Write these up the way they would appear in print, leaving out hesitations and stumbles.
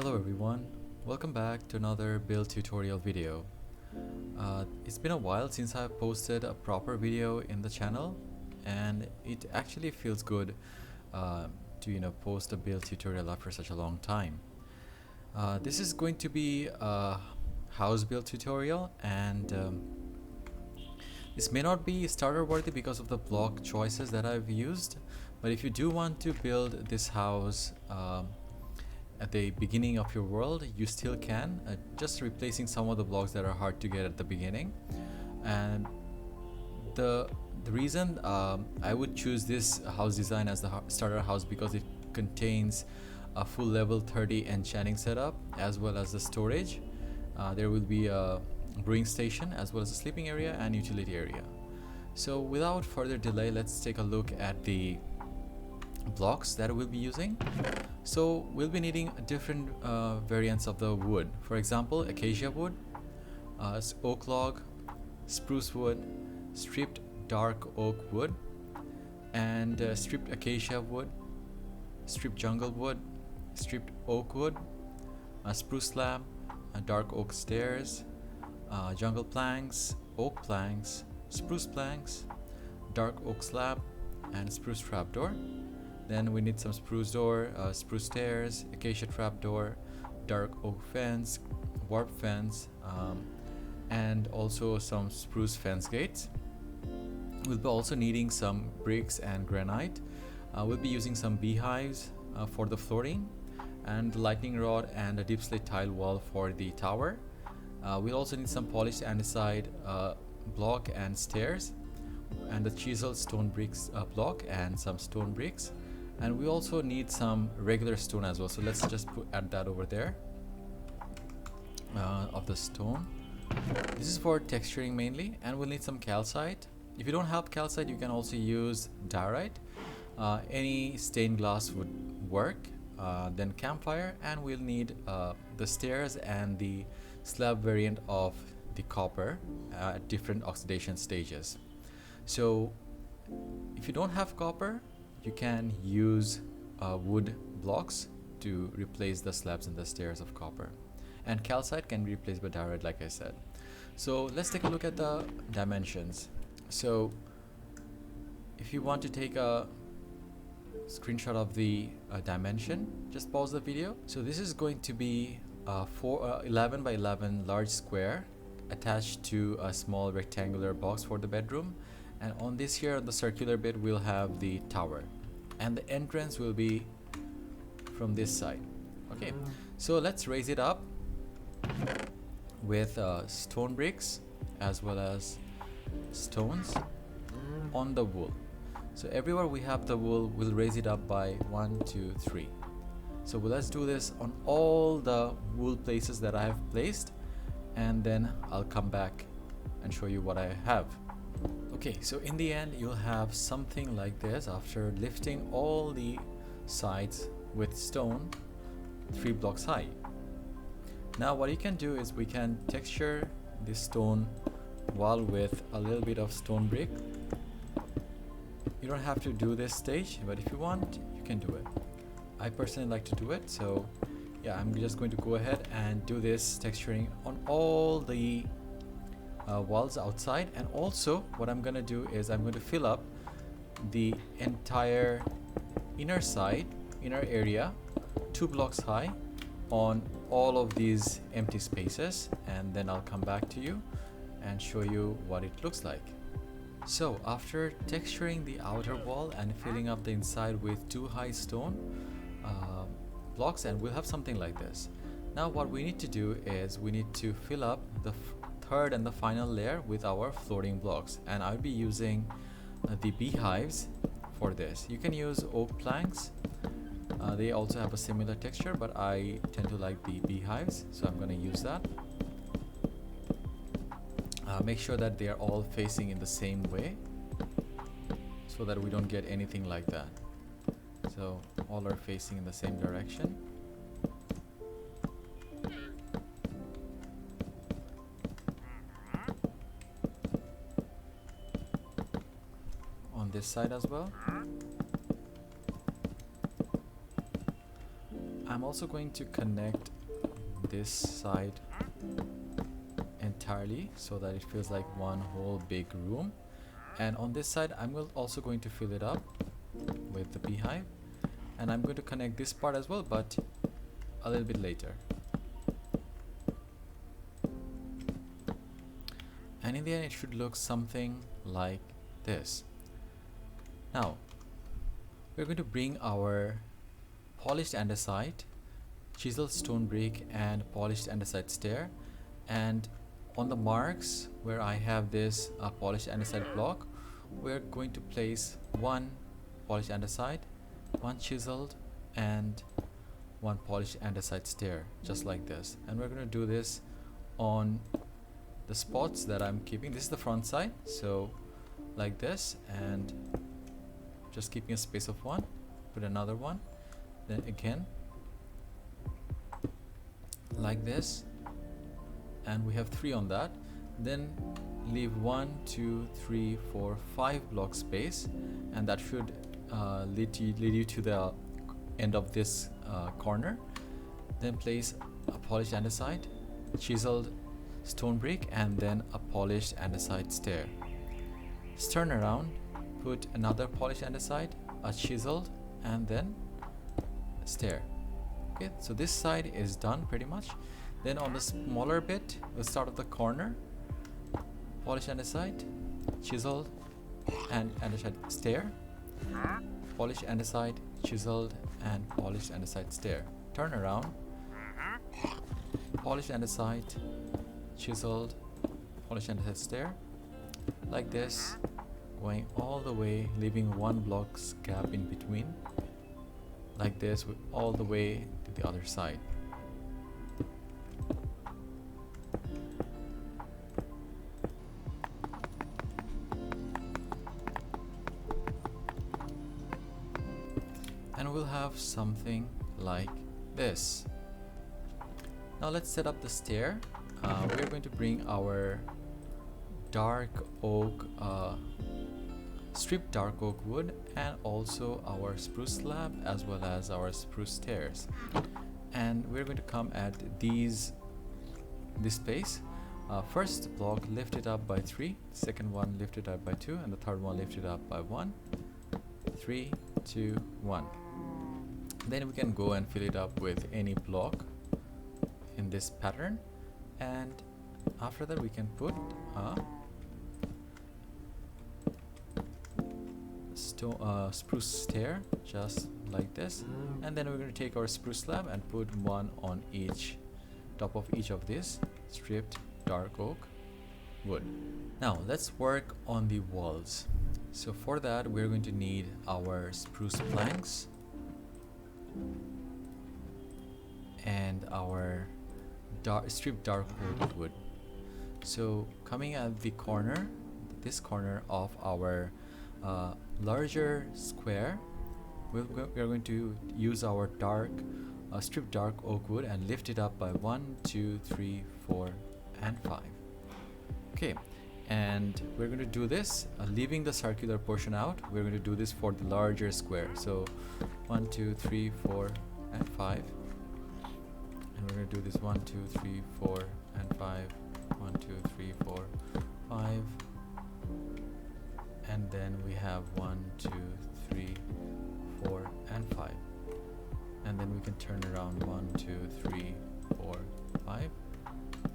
Hello everyone, welcome back to another build tutorial video. It's been a while since I've posted a proper video in the channel, and it actually feels good to post a build tutorial after such a long time. This is going to be a house build tutorial, and this may not be starter worthy because of the block choices that I've used, but if you do want to build this house at the beginning of your world, you still can, just replacing some of the blocks that are hard to get at the beginning. And the reason I would choose this house design as the starter house because it contains a full level 30 enchanting setup as well as the storage. There will be a brewing station as well as a sleeping area and utility area. So without further delay, let's take a look at the blocks that we'll be using. So we'll be needing different variants of the wood. For example, acacia wood, oak log, spruce wood, stripped dark oak wood, and stripped acacia wood, stripped jungle wood, stripped oak wood, spruce slab, dark oak stairs, jungle planks, oak planks, spruce planks, dark oak slab, and spruce trapdoor. Then we need some spruce door, spruce stairs, acacia trapdoor, dark oak fence, warp fence, and also some spruce fence gates. We'll be also needing some bricks and granite. We'll be using some beehives for the flooring, and lightning rod and a deep slate tile wall for the tower. We'll also need some polished andesite block and stairs, and the chiseled stone bricks block and some stone bricks. And we also need some regular stone as well, so let's just add that over there of the stone. This is for texturing mainly, and we'll need some calcite. If you don't have calcite, you can also use diorite. Any stained glass would work. Then campfire, and we'll need the stairs and the slab variant of the copper at different oxidation stages. So if you don't have copper, you can use wood blocks to replace the slabs and the stairs of copper, and calcite can be replaced by diorite, like I said. So let's take a look at the dimensions. So if you want to take a screenshot of the dimension, just pause the video. So this is going to be 11 by 11 large square attached to a small rectangular box for the bedroom, and on this here, on the circular bit, we'll have the tower, and the entrance will be from this side. Okay, so let's raise it up with stone bricks as well as stones on the wool. So everywhere we have the wool, we'll raise it up by 1, 2, 3. So let's do this on all the wool places that I have placed, and then I'll come back and show you what I have. Okay, so in the end, you'll have something like this after lifting all the sides with stone 3 blocks high. Now what you can do is we can texture this stone wall with a little bit of stone brick. You don't have to do this stage, but if you want, you can do it. I personally like to do it, so yeah, I'm just going to go ahead and do this texturing on all the walls outside. And also what I'm going to do is I'm going to fill up the entire inner area 2 blocks high on all of these empty spaces, and then I'll come back to you and show you what it looks like. So after texturing the outer wall and filling up the inside with 2 high stone blocks, and we'll have something like this. Now what we need to do is we need to fill up the third and the final layer with our floating blocks, and I'll be using the beehives for this. You can use oak planks, they also have a similar texture, but I tend to like the beehives, so I'm going to use that. Make sure that they are all facing in the same way so that we don't get anything like that. So all are facing in the same direction. On this side as well. I'm also going to connect this side entirely so that it feels like one whole big room, and on this side I'm also going to fill it up with the beehive, and I'm going to connect this part as well, but a little bit later. And in the end it should look something like this. Now we're going to bring our polished andesite, chiseled stone brick and polished andesite stair, and on the marks where I have this polished andesite block, we're going to place one polished andesite, one chiseled, and one polished andesite stair, just like this. And we're going to do this on the spots that I'm keeping. This is the front side, so like this, and just keeping a space of one, put another one, then again like this, and we have 3 on that. Then leave 1, 2, 3, 4, 5 block space, and that should lead you to the end of this corner. Then place a polished andesite, chiseled stone brick, and then a polished andesite stair. Just turn around, put another polished andesite, a chiseled, and then stair. Okay, so this side is done pretty much. Then on the smaller bit, we'll start at the corner, polished andesite, chiseled, and andesite stair, polished andesite, chiseled, and polished andesite stair. Turn around, polished andesite, chiseled, polished andesite stair, like this, going all the way, leaving 1 block's gap in between, like this, all the way to the other side. And we'll have something like this. Now let's set up the stair. We're going to bring our dark oak, stripped dark oak wood, and also our spruce slab as well as our spruce stairs. And we're going to come at this place. First block lift it up by 3, second one lift it up by 2, and the third one lift it up by 1. 3, 2, 1. Then we can go and fill it up with any block in this pattern, and after that we can put a spruce stair just like this, and then we're going to take our spruce slab and put one on each top of each of these stripped dark oak wood. Now let's work on the walls. So for that we're going to need our spruce planks and our stripped dark oak wood. So coming at the corner, this corner of our larger square, we are going to use our stripped dark oak wood and lift it up by 1, 2, 3, 4, and 5. Okay, and we're going to do this leaving the circular portion out. We're going to do this for the larger square. So 1, 2, 3, 4, and 5. And we're going to do this 1, 2, 3, 4, and 5. 1, 2, 3, 4, 5. And then we have 1, 2, 3, 4, and 5. And then we can turn around 1, 2, 3, 4, 5.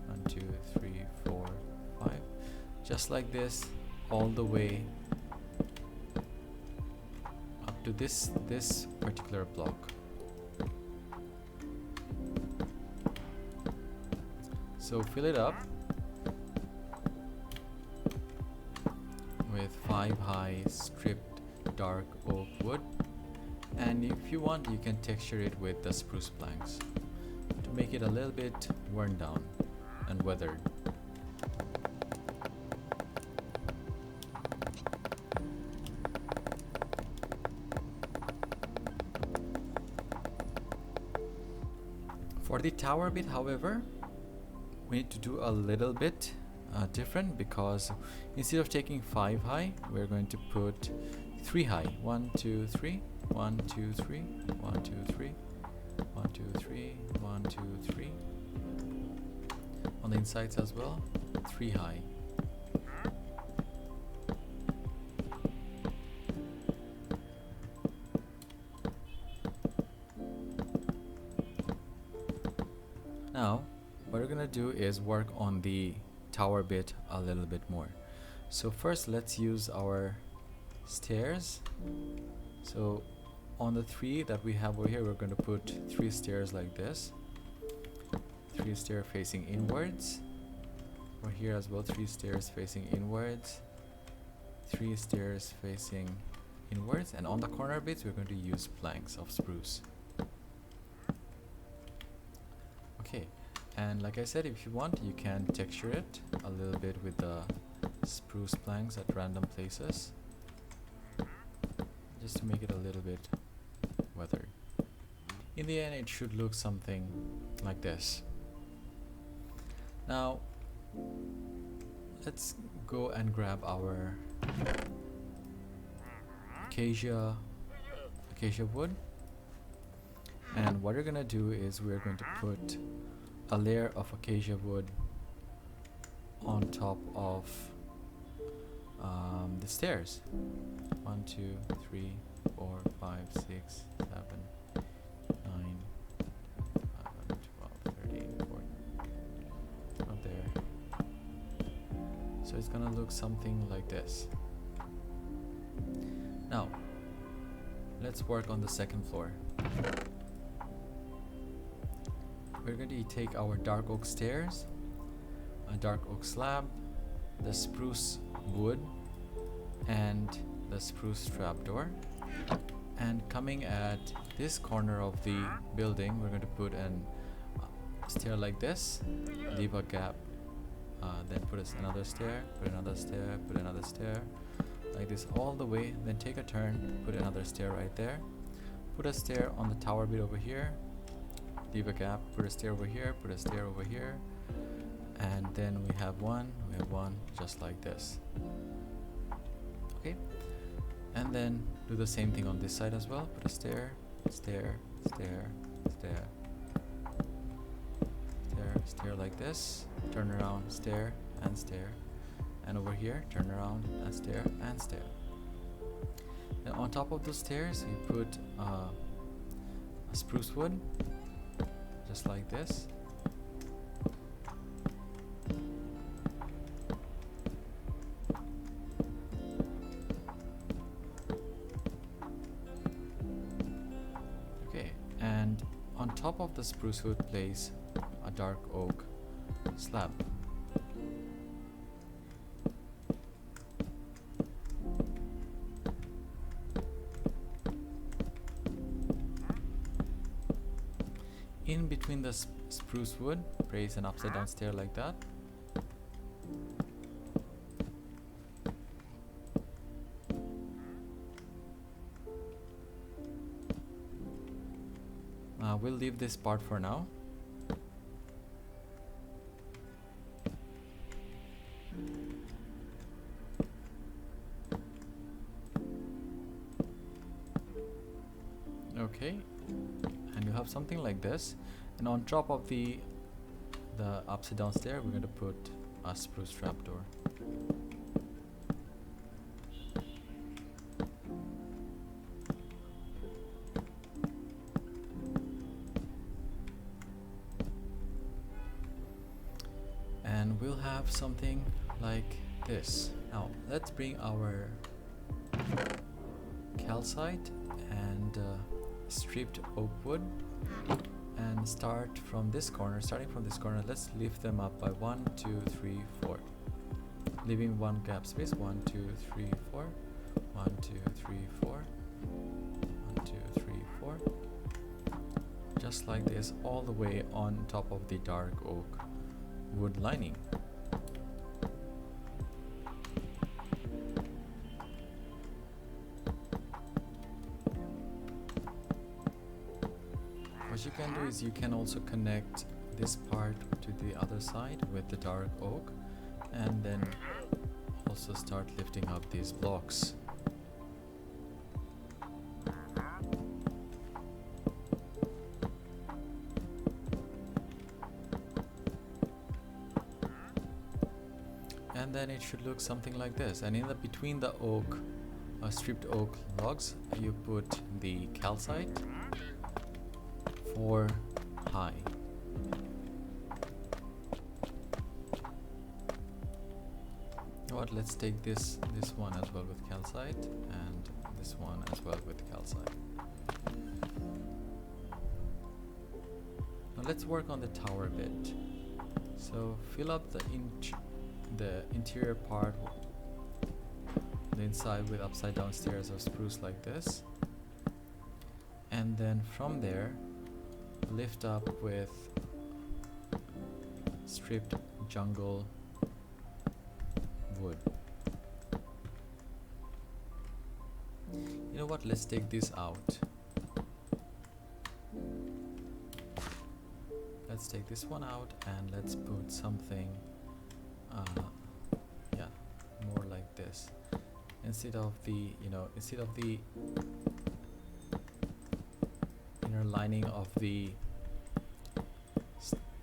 1, 2, 3, 4, 5. Just like this, all the way up to this particular block. So fill it up with 5 high stripped dark oak wood, and if you want you can texture it with the spruce planks to make it a little bit worn down and weathered. For the tower bit, however, we need to do a little bit different, because instead of taking 5 high, we're going to put 3 high. 1, 2, 3, 1, 2, 3, 1, 2, 3, 1, 2, 3, 1, 2, 3. On the insides as well, 3 high. Now, what we're gonna do is work on the tower bit a little bit more. So first, let's use our stairs. So on the 3 that we have over here, we're going to put 3 stairs like this. 3 stairs facing inwards. Over here as well, 3 stairs facing inwards. 3 stairs facing inwards. And on the corner bits, we're going to use planks of spruce. Okay, and like I said, if you want, you can texture it a little bit with the spruce planks at random places, just to make it a little bit weathered. In the end, it should look something like this. Now, let's go and grab our acacia wood. And what we're gonna do is we're going to put a layer of acacia wood on top of the stairs. 1, 2, 3, 4, 5, 6, 7, 9, 11, 12, 13, 14. Up there. So it's gonna look something like this. Now, let's work on the second floor. We're going to take our dark oak stairs, a dark oak slab, the spruce wood, and the spruce trapdoor. And coming at this corner of the building, we're going to put an stair like this, leave a gap, then put another stair, put another stair, put another stair, like this all the way, then take a turn, put another stair right there, put a stair on the tower bit over here, leave a gap, put a stair over here, put a stair over here, and then we have one just like this. Okay, and then do the same thing on this side as well. Put a stair, stair, stair, stair, stair, stair like this, turn around, stair, and over here, turn around and stair and stair. And on top of those stairs, you put a spruce wood, just like this. Okay, and on top of the spruce wood, place a dark oak slab. In between the spruce wood, place an upside down stair like that. We'll leave this part for now. Okay, and you have something like this, and on top of the upside down stair, we're going to put a spruce trapdoor. And we'll have something like this. Now let's bring our calcite and stripped oak wood and start from this corner. Starting from this corner, let's lift them up by 1, 2, 3, 4, leaving one gap space. 1, 2, 3, 4, 1, 2, 3, 4, 1, 2, 3, 4, just like this, all the way on top of the dark oak wood lining. What you can do is you can also connect this part to the other side with the dark oak, and then also start lifting up these blocks. and then it should look something like this. And in the between the oak stripped oak logs, you put the calcite for high. You know what, let's take this one as well with calcite, and this one as well with calcite. Now let's work on the tower a bit. So fill up the interior part, the inside, with upside down stairs of spruce like this, and then from there lift up with stripped jungle wood. You know what, let's take this out. Let's take this one out and let's put something yeah, more like this. Instead of the inner lining of the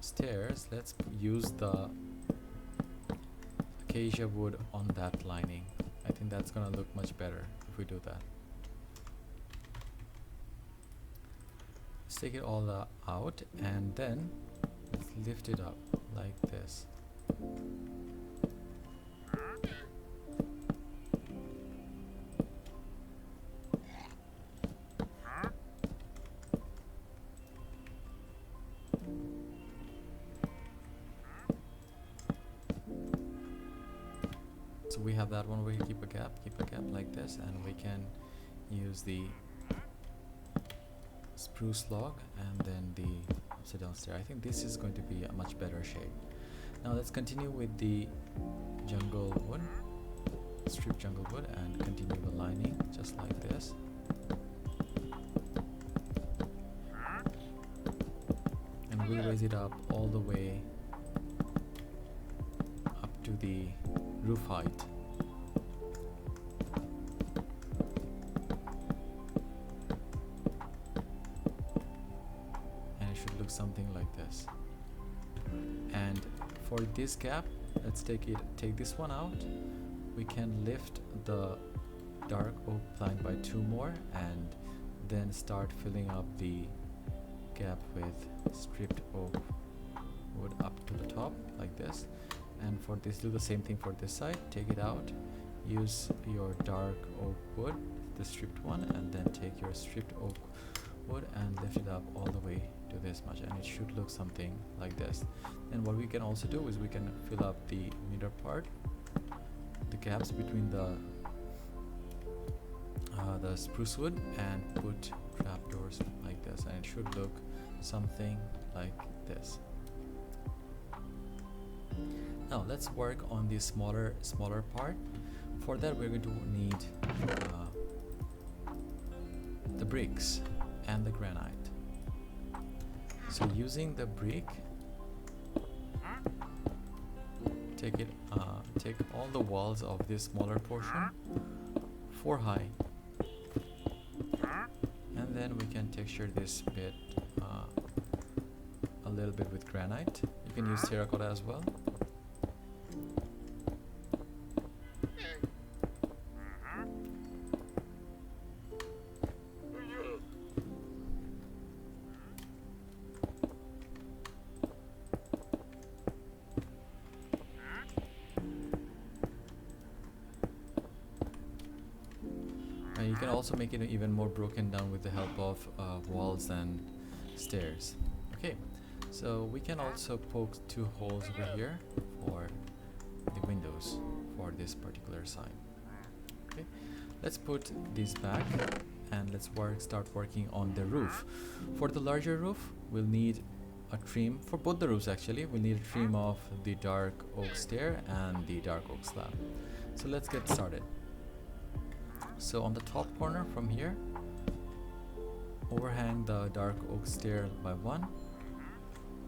stairs, let's use the acacia wood on that lining. I think that's gonna look much better if we do that. Let's take it all out and then let's lift it up like this. So we have that one, we keep a gap like this, and we can use the spruce log and then the upside down stair. I think this is going to be a much better shape. Now let's continue with the jungle wood, strip jungle wood, and continue the lining just like this. And we'll raise it up all the way up to the roof height. And it should look something like this. And for this gap, let's take this one out. We can lift the dark oak plank by 2 more and then start filling up the gap with stripped oak wood up to the top like this. And for this, do the same thing for this side. Take it out, use your dark oak wood, the stripped one, and then take your stripped oak wood and lift it up all the way to this much, and it should look something like this. And what we can also do is we can fill up the middle part, the gaps between the spruce wood, and put trapdoors like this, and it should look something like this. Now let's work on the smaller part. For that, we're going to need the bricks and the granite. So using the brick, take all the walls of this smaller portion 4 high, and then we can texture this bit a little bit with granite. You can use terracotta as well. You can also make it even more broken down with the help of walls and stairs. Okay, so we can also poke 2 holes over here for the windows for this particular side. Okay, let's put these back and let's start working on the roof. For the larger roof, we'll need a trim. For both the roofs actually, we'll need a trim of the dark oak stair and the dark oak slab. So let's get started. So on the top corner from here, overhang the dark oak stair by 1,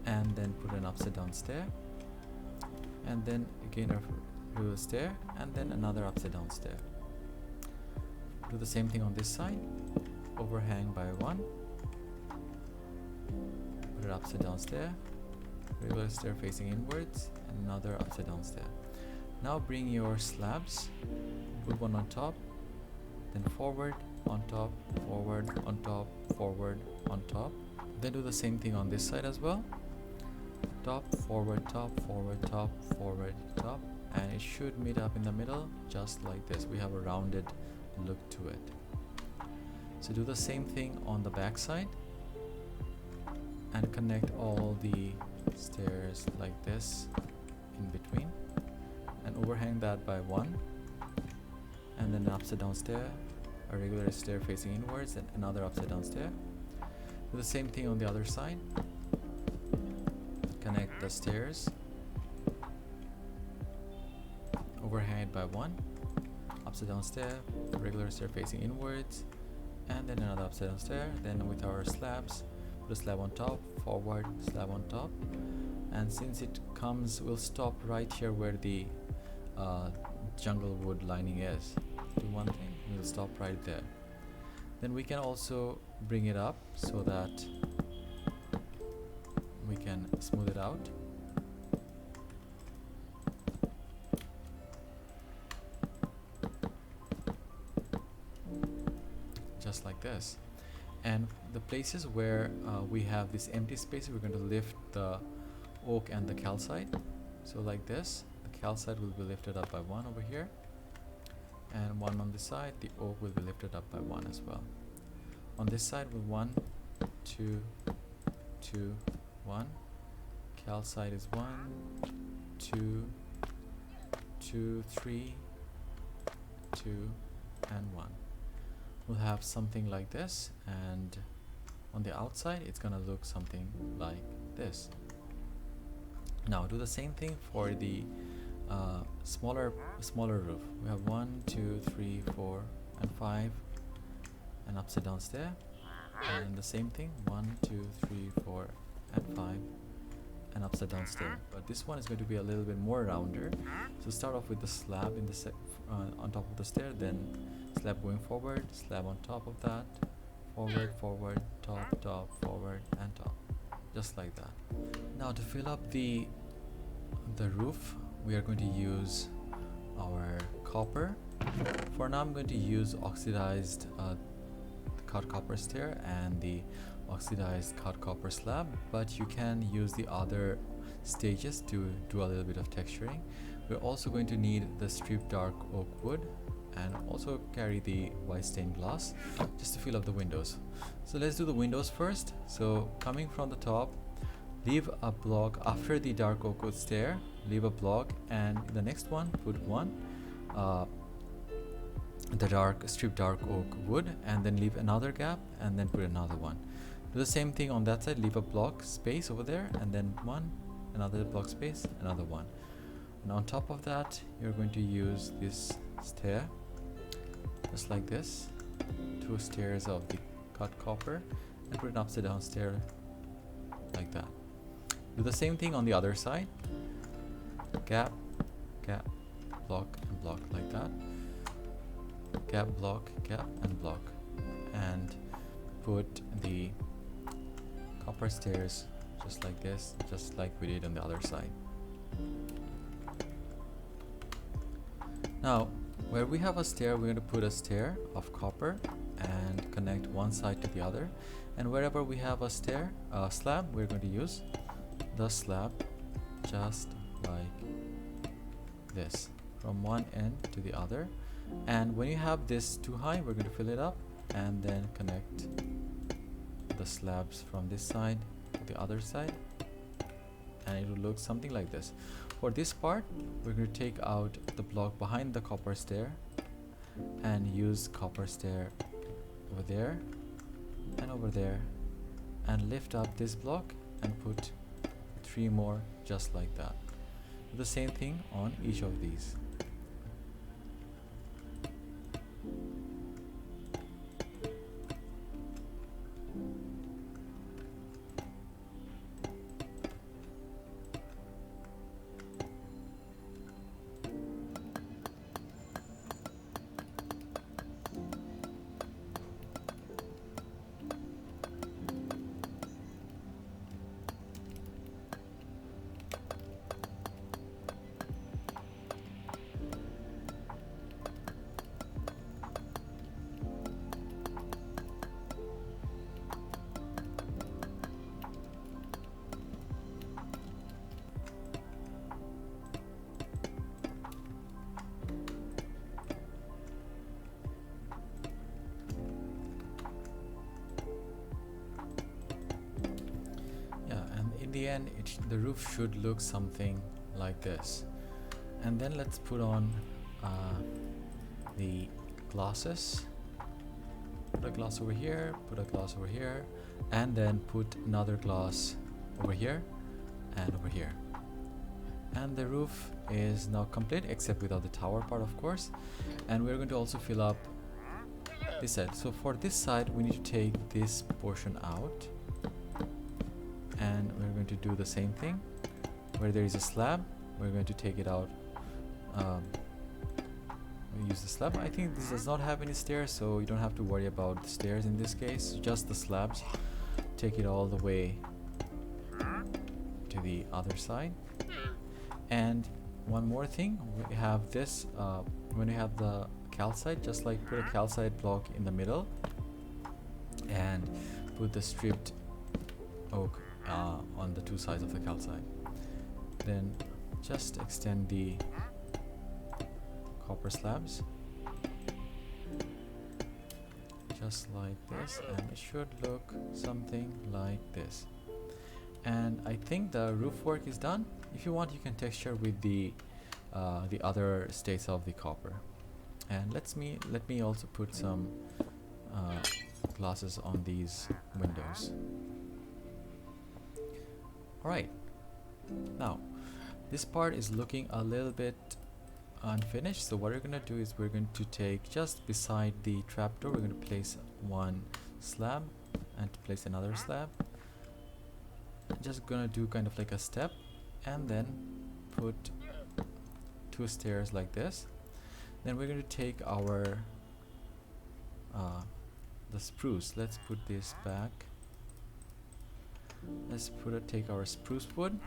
and then put an upside down stair, and then again a real stair, and then another upside down stair. Do the same thing on this side, overhang by 1, put an upside down stair, regular stair facing inwards, and another upside down stair. Now bring your slabs, put one on top, then forward, on top, forward, on top, forward, on top. Then do the same thing on this side as well. Top, forward, top, forward, top, forward, top, and it should meet up in the middle just like this. We have a rounded look to it. So do the same thing on the back side and connect all the stairs like this in between, and overhang that by one, and then an upside down stair, a regular stair facing inwards, and another upside down stair. Do the same thing on the other side. Connect the stairs, overhang it by one, upside down stair, regular stair facing inwards, and then another upside down stair. Then with our slabs, put a slab on top, forward, slab on top, and since it comes, we'll stop right here where the jungle wood lining is. Do one thing, we'll stop right there. Then we can also bring it up so that we can smooth it out. Just like this. And the places where we have this empty space, we're going to lift the oak and the calcite. So like this, the calcite will be lifted up by one over here, and one on this side. The oak will be lifted up by one as well. On this side, with 1, 2, 2, 1. Calcite is 1, 2, 2, 3, 2, and 1. We'll have something like this, and on the outside it's gonna look something like this. Now do the same thing for the smaller roof. We have 1, 2, 3, 4, and 5, an upside down stair, and the same thing, 1, 2, 3, 4, and 5, an upside down stair. But this one is going to be a little bit more rounder. So start off with the slab in the on top of the stair, then slab going forward, slab on top of that, forward, forward, top, top, forward, and top, just like that. Now to fill up the roof, we are going to use our copper. For now, I'm going to use oxidized cut copper stair and the oxidized cut copper slab, but you can use the other stages to do a little bit of texturing. We're also going to need the stripped dark oak wood, and also carry the white stained glass just to fill up the windows. So let's do the windows first. So coming from the top, leave a block after the dark oak wood stair, leave a block, and the next one put one the stripped dark oak wood, and then leave another gap, and then put another one. Do the same thing on that side, leave a block space over there, and then one, another block space, another one. And on top of that, you're going to use this stair, just like this, 2 stairs of the cut copper, and put an upside down stair like that. Do the same thing on the other side, gap, gap, block, and block like that, gap, block, gap, and block, and put the copper stairs just like this, just like we did on the other side. Now where we have a stair, we're going to put a stair of copper and connect one side to the other, and wherever we have a stair slab, we're going to use the slab just like this from one end to the other. And when you have this too high, we're going to fill it up and then connect the slabs from this side to the other side, and it will look something like this. For this part, we're going to take out the block behind the copper stair and use copper stair over there and over there, and lift up this block and put 3 more just like that. Do the same thing on each of these. again, the roof should look something like this. And then let's put on the glasses. Put a glass over here, put a glass over here, and then put another glass over here and over here. And the roof is now complete, except without the tower part, of course. And we're going to also fill up this side. So for this side, we need to take this portion out, and we're going to do the same thing. Where there is a slab, we're going to take it out. We use the slab. I think this does not have any stairs, so you don't have to worry about the stairs in this case, just the slabs. Take it all the way to the other side. And one more thing, we have this, when you have the calcite, just like put a calcite block in the middle and put the stripped oak on the two sides of the calcite. Then just extend the copper slabs just like this, and it should look something like this. And I think the roof work is done. If you want, you can texture with the other states of the copper. And let me also put some glasses on these windows. Alright, now this part is looking a little bit unfinished, so what we're going to do is we're going to take just beside the trapdoor, we're going to place one slab and place another slab. Just gonna do kind of like a step, and then put two stairs like this. Then we're going to take our the spruce. Let's put this back. Let's take our spruce wood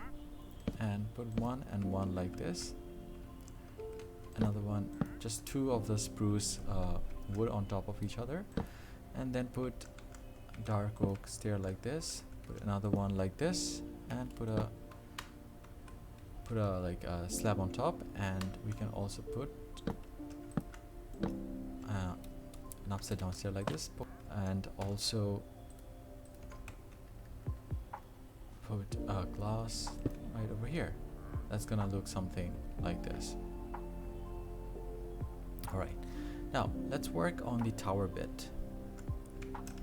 and put one and one like this. Another one, just two of the spruce wood on top of each other, and then put dark oak stair like this. Put another one like this, and put a like a slab on top, and we can also put an upside down stair like this, and also put a glass right over here. That's gonna look something like this. Alright, now let's work on the tower bit.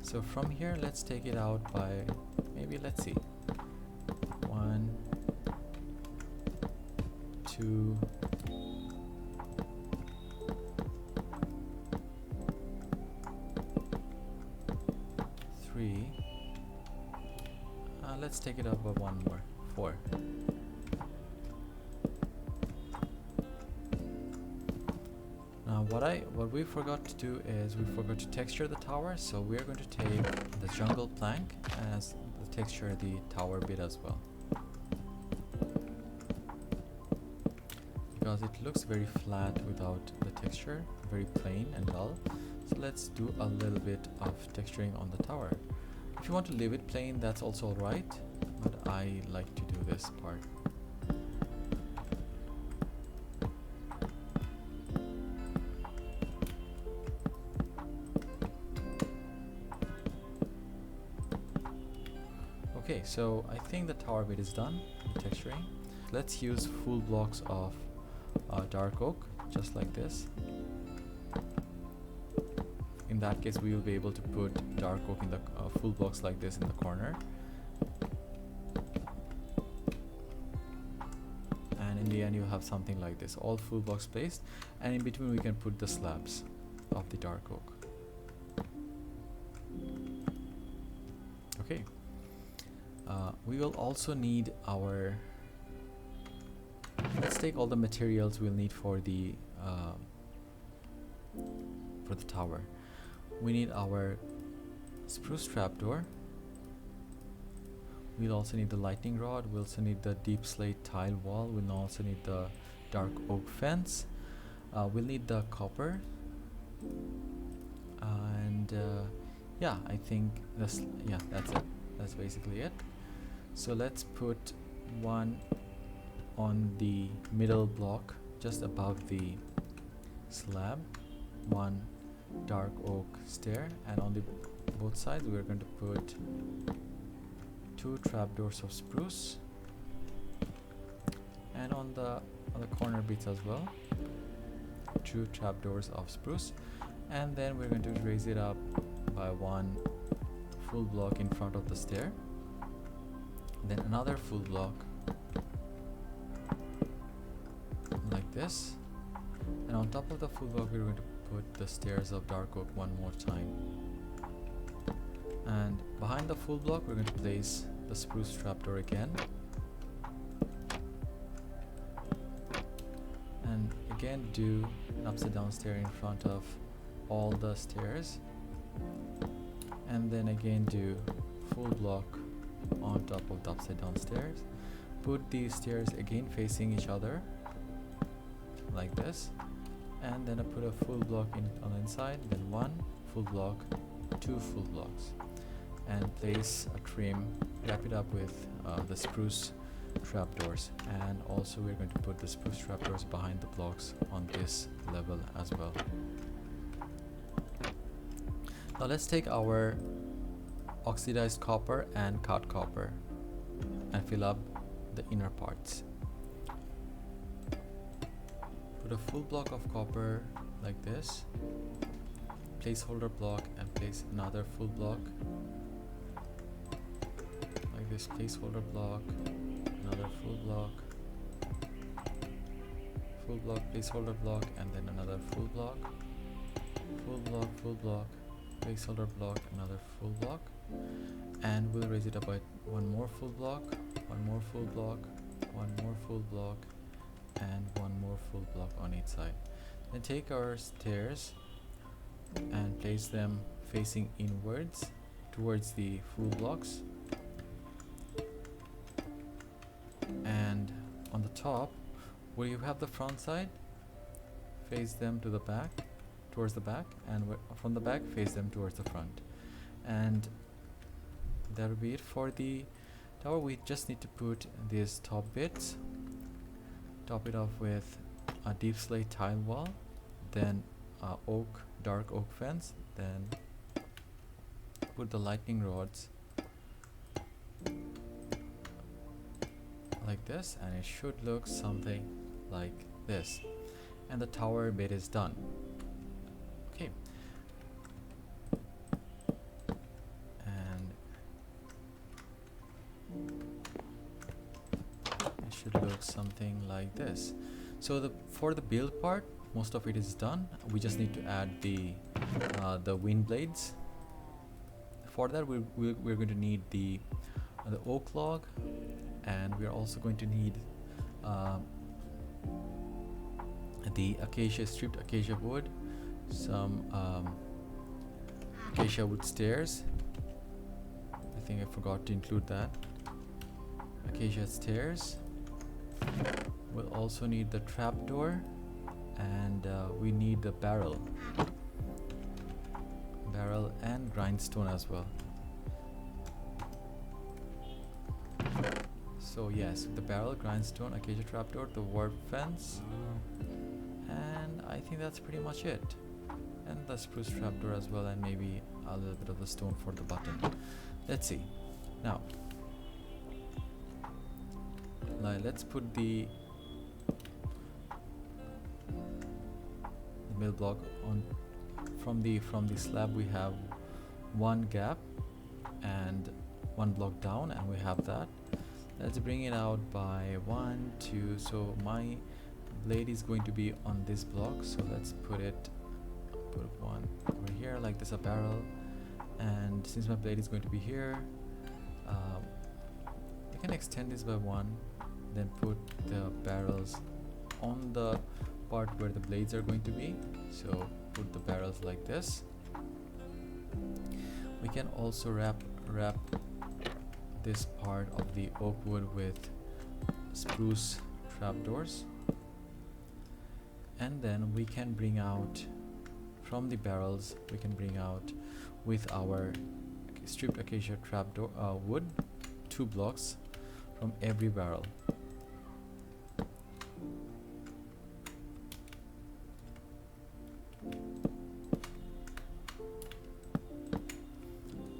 So from here, let's take it out by maybe, let's see, 1, 2, 3. Let's take it up by one more, 4. Now what we forgot to do is we forgot to texture the tower, so we're going to take the jungle plank as the texture the tower bit as well, because it looks very flat without the texture, very plain and dull. So let's do a little bit of texturing on the tower. If you want to leave it plain, that's also alright, but I like to do this part. Okay, so I think the tower bit is done, the texturing. Let's use full blocks of dark oak, just like this. In that case, we will be able to put dark oak in the full blocks like this in the corner. And in the end, you'll have something like this, all full blocks placed, and in between we can put the slabs of the dark oak. Okay. We will also need our, let's take all the materials we'll need for the tower. We need our spruce trapdoor. We'll also need the lightning rod. We'll also need the deep slate tile wall. We'll also need the dark oak fence. We'll need the copper. And yeah, I think that's it. That's basically it. So let's put one on the middle block just above the slab, one dark oak stair, and on the both sides we're going to put two trapdoors of spruce on the corner bits as well. 2 trapdoors of spruce, and then we're going to raise it up by 1 full block in front of the stair, then another full block like this, and on top of the full block we're going to put the stairs of dark oak one more time, and behind the full block we're going to place the spruce trapdoor again, and again do an upside down stair in front of all the stairs, and then again do full block on top of the upside down stairs. Put these stairs again facing each other like this, and then I put a full block on the inside, then 1 full block, 2 full blocks, and place a trim, wrap it up with the spruce trapdoors, and also we're going to put the spruce trapdoors behind the blocks on this level as well. Now let's take our oxidized copper and cut copper and fill up the inner parts. Put a full block of copper like this, placeholder block, and place another full block like this, placeholder block, another full block, placeholder block, and then another full block, placeholder block, another full block, and we'll raise it up by 1 more full block, 1 more full block, 1 more full block, and 1 more full block on each side. Then take our stairs and place them facing inwards towards the full blocks, and on the top where you have the front side, face them to the back, towards the back, and from the back face them towards the front, and that'll be it for the tower. We just need to put these top bits, top it off with a deep slate tile wall, then dark oak fence, then put the lightning rods like this, and it should look something like this, and the tower bit is done. Okay, and it should look something like this. So for the build part, most of it is done. We just need to add the wind blades. For that we're going to need the oak log, and we're also going to need the stripped acacia wood, some acacia wood stairs. I think I forgot to include that. Acacia stairs. We'll also need the trapdoor, and we need the barrel and grindstone as well. So yes, the barrel, grindstone, acacia trapdoor, the warp fence, and I think that's pretty much it. And the spruce trapdoor as well, and maybe a little bit of the stone for the button. Let's see. Now, let's put the middle block on. From the slab we have 1 gap and 1 block down, and we have that. Let's bring it out by 1, 2. So my blade is going to be on this block, so let's put 1 over here like this, a barrel, and since my blade is going to be here, we can extend this by 1, then put the barrels on the part where the blades are going to be. So put the barrels like this. We can also wrap this part of the oak wood with spruce trapdoors, and then we can bring out from the barrels, we can bring out with our stripped acacia trapdoor wood 2 blocks from every barrel.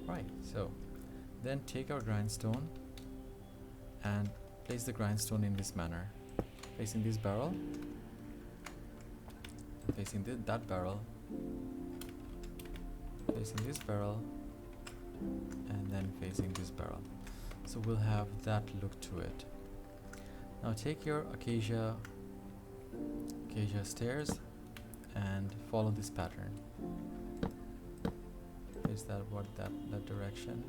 Right, so then take our grindstone and place the grindstone in this manner. facing this barrel, facing that barrel, facing this barrel, and then facing this barrel. So we'll have that look to it. Now take your acacia stairs and follow this pattern. Face that direction,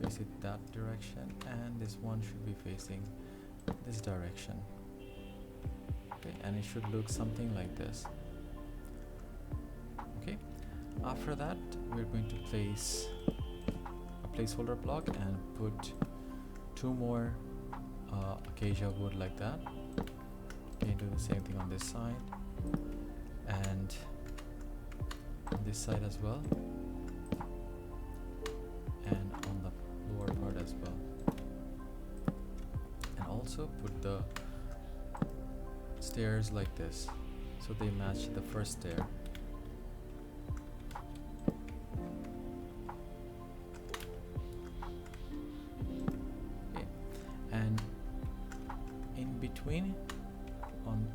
face it that direction, and this one should be facing this direction. Okay, and it should look something like this. Okay, after that we're going to place a placeholder block and put 2 more acacia wood like that. Okay, do the same thing on this side and on this side as well, and on the lower part as well, and also put the stairs like this so they match the first stair. Okay. And in between,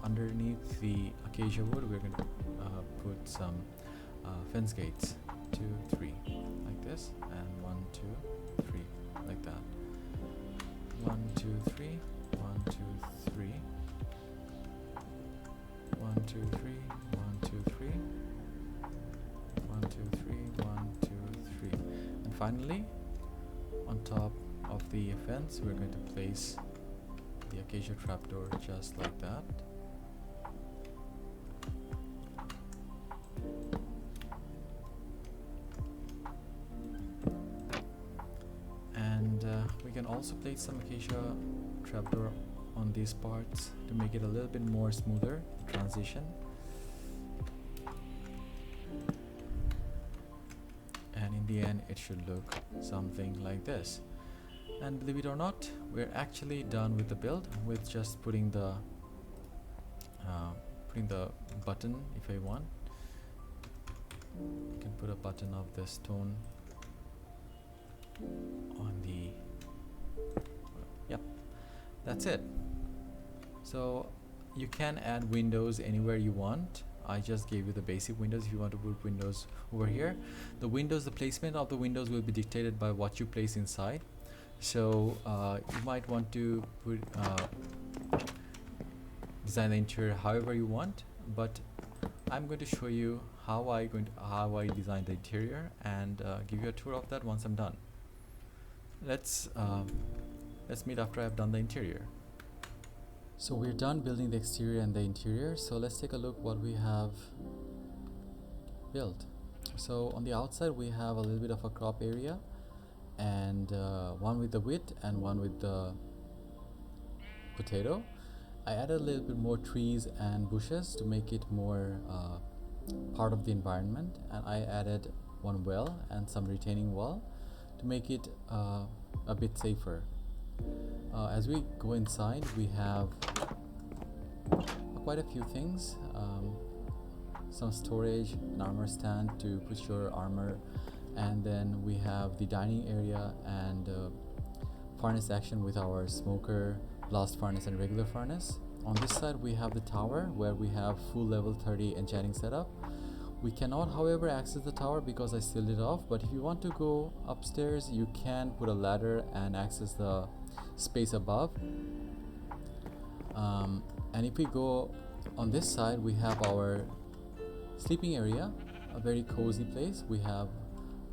underneath the acacia wood, we're going to put some fence gates, 2, 3 like this, and 1, 2, 3 like that. 1, 2, 3, 1, 2, 3, 1, 2, 3, 1, 2, 3, 1, 2, 3, 1, 2, 3, and finally on top of the fence we're going to place the acacia trapdoor just like that. And we can also place some acacia trapdoor on these parts to make it a little bit more smoother transition. And in the end it should look something like this. And believe it or not, we're actually done with the build, with just putting the button. If I want, you can put a button of the stone on the yep, that's it. So you can add windows anywhere you want. I just gave you the basic windows. If you want to put windows over here, the placement of the windows will be dictated by what you place inside. So you might want to put design the interior however you want, but I'm going to show you how I design the interior and give you a tour of that once I'm done. Let's meet after I've done the interior. So we're done building the exterior and the interior, so let's take a look what we have built. So on the outside we have a little bit of a crop area, and one with the wheat and one with the potato. I added a little bit more trees and bushes to make it more part of the environment, and I added one well and some retaining wall to make it a bit safer. As we go inside, we have quite a few things, some storage, an armor stand to put your armor, and then we have the dining area and furnace action with our smoker, blast furnace and regular furnace. On this side we have the tower where we have full level 30 enchanting setup. We cannot however access the tower because I sealed it off, but if you want to go upstairs you can put a ladder and access the space above. And if we go on this side, we have our sleeping area, a very cozy place. We have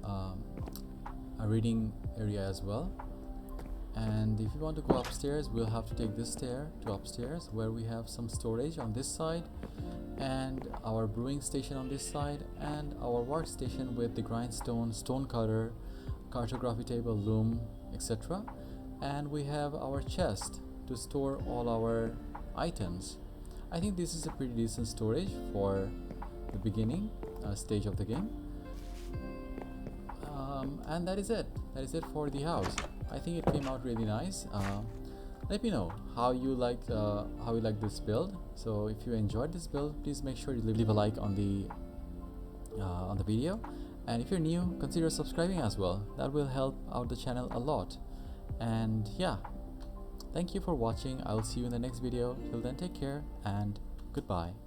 a reading area as well. And if you want to go upstairs, we'll have to take this stair to upstairs where we have some storage on this side, and our brewing station on this side, and our workstation with the grindstone, stone cutter, cartography table, loom, etc. And we have our chest to store all our items. I think this is a pretty decent storage for the beginning stage of the game. And that is it for the house. I think it came out really nice. Let me know how you like this build. So if you enjoyed this build, please make sure you leave a like on the video, and if you're new, consider subscribing as well. That will help out the channel a lot. And yeah, Thank you for watching. I'll see you in the next video. Till then, take care and goodbye.